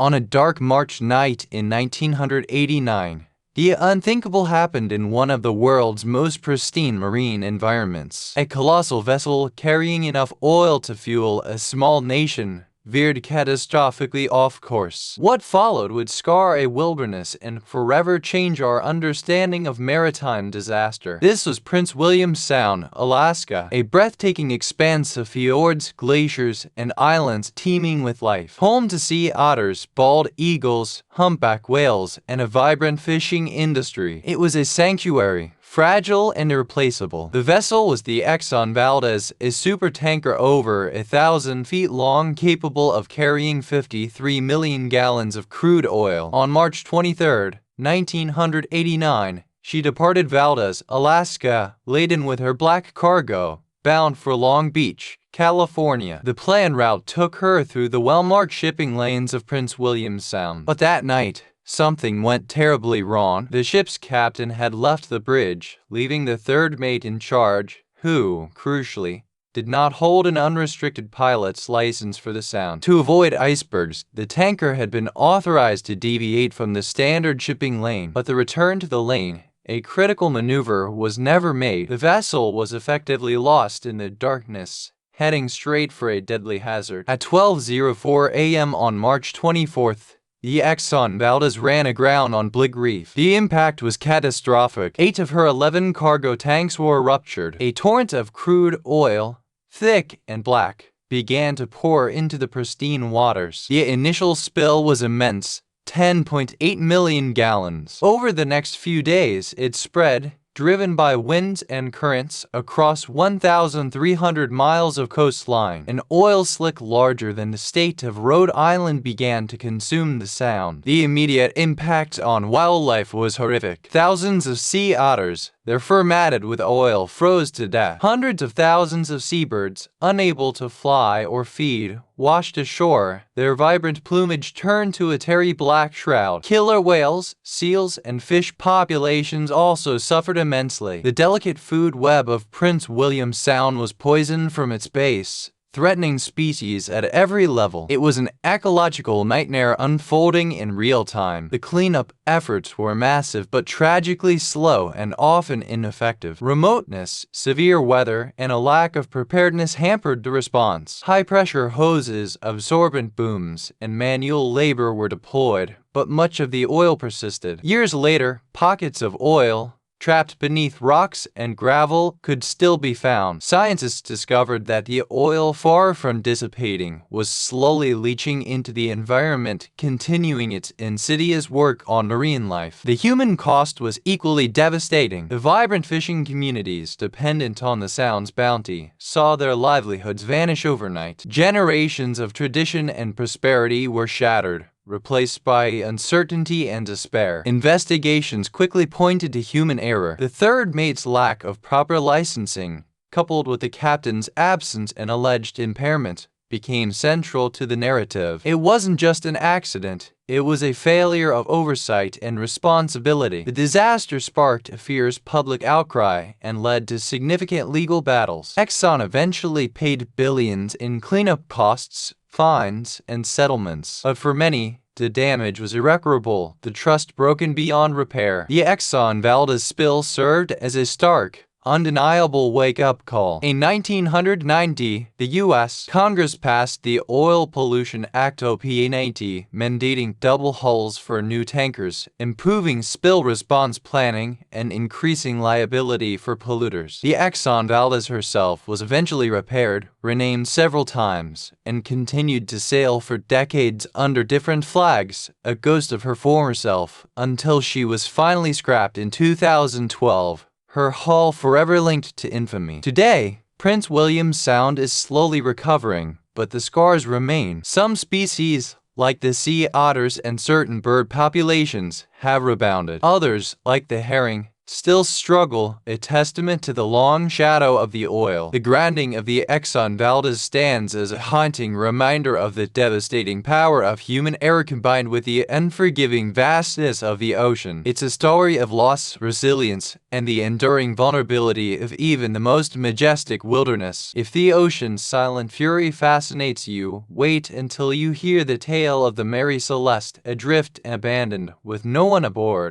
On a dark March night in 1989, the unthinkable happened in one of the world's most pristine marine environments. A colossal vessel carrying enough oil to fuel a small nation veered catastrophically off course. What followed would scar a wilderness and forever change our understanding of maritime disaster. This was Prince William Sound, Alaska, a breathtaking expanse of fjords, glaciers, and islands teeming with life. Home to sea otters, bald eagles, humpback whales, and a vibrant fishing industry. It was a sanctuary, fragile and irreplaceable. The vessel was the Exxon Valdez, a supertanker over 1,000 feet long capable of carrying 53 million gallons of crude oil. On March 23, 1989, she departed Valdez, Alaska, laden with her black cargo, bound for Long Beach, California. The planned route took her through the well-marked shipping lanes of Prince William Sound. But that night, something went terribly wrong. The ship's captain had left the bridge, leaving the third mate in charge, who, crucially, did not hold an unrestricted pilot's license for the Sound. To avoid icebergs, the tanker had been authorized to deviate from the standard shipping lane, but the return to the lane, a critical maneuver, was never made. The vessel was effectively lost in the darkness, heading straight for a deadly hazard. At 12:04 a.m. on March 24th, the Exxon Valdez ran aground on Blig Reef. The impact was catastrophic. 8 of her 11 cargo tanks were ruptured. A torrent of crude oil, thick and black, began to pour into the pristine waters. The initial spill was immense, 10.8 million gallons. Over the next few days, it spread, driven by winds and currents, across 1,300 miles of coastline. An oil slick larger than the state of Rhode Island began to consume the Sound. The immediate impact on wildlife was horrific. Thousands of sea otters, their fur matted with oil, froze to death. Hundreds of thousands of seabirds, unable to fly or feed, washed ashore, their vibrant plumage turned to a tarry black shroud. Killer whales, seals, and fish populations also suffered immensely. The delicate food web of Prince William Sound was poisoned from its base, threatening species at every level. It was an ecological nightmare unfolding in real time. The cleanup efforts were massive but tragically slow and often ineffective. Remoteness, severe weather, and a lack of preparedness hampered the response. High-pressure hoses, absorbent booms, and manual labor were deployed, but much of the oil persisted. Years later, pockets of oil, trapped beneath rocks and gravel, could still be found. Scientists discovered that the oil, far from dissipating, was slowly leaching into the environment, continuing its insidious work on marine life. The human cost was equally devastating. The vibrant fishing communities dependent on the Sound's bounty saw their livelihoods vanish overnight. Generations of tradition and prosperity were shattered, replaced by uncertainty and despair. Investigations quickly pointed to human error. The third mate's lack of proper licensing, coupled with the captain's absence and alleged impairment, became central to the narrative. It wasn't just an accident, it was a failure of oversight and responsibility. The disaster sparked a fierce public outcry and led to significant legal battles. Exxon eventually paid billions in cleanup costs, fines, and settlements. But for many, the damage was irreparable, the trust broken beyond repair. The Exxon Valdez spill served as a stark, undeniable wake-up call. In 1990, the U.S. Congress passed the Oil Pollution Act OP 90, mandating double hulls for new tankers, improving spill response planning, and increasing liability for polluters. The Exxon Valdez herself was eventually repaired, renamed several times, and continued to sail for decades under different flags, a ghost of her former self, until she was finally scrapped in 2012. Her hull forever linked to infamy. Today, Prince William Sound is slowly recovering, but the scars remain. Some species, like the sea otters and certain bird populations, have rebounded. Others, like the herring, still struggle, a testament to the long shadow of the oil. The grounding of the Exxon Valdez stands as a haunting reminder of the devastating power of human error combined with the unforgiving vastness of the ocean. It's a story of loss, resilience, and the enduring vulnerability of even the most majestic wilderness. If the ocean's silent fury fascinates you, wait until you hear the tale of the Mary Celeste, adrift and abandoned, with no one aboard.